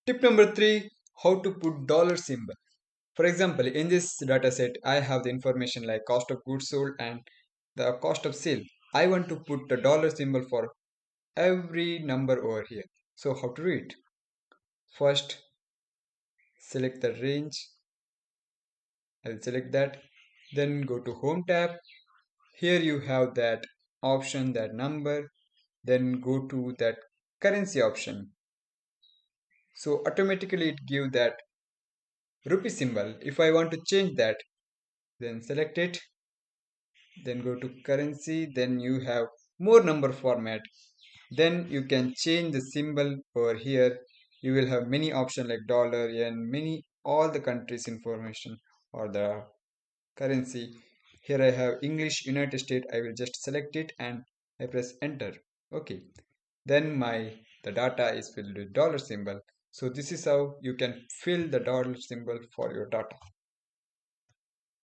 Tip number three, how to put dollar symbol. For example, in this data set, I have the information like cost of goods sold and the cost of sale. I want to put the dollar symbol for every number over here. So how to do it? First, select the range. I'll select that. Then go to home tab. Here you have that option, that number. Then go to that currency option. So automatically it give that rupee symbol. If I want to change that, then select it, then go to currency, then you have more number format, then you can change the symbol over here. You will have many options like dollar, yen, many, all the countries information or the currency. Here I have English United States. I will just select it and I press enter. Okay, then my the data is filled with dollar symbol. So this is how you can fill the dollar symbol for your data.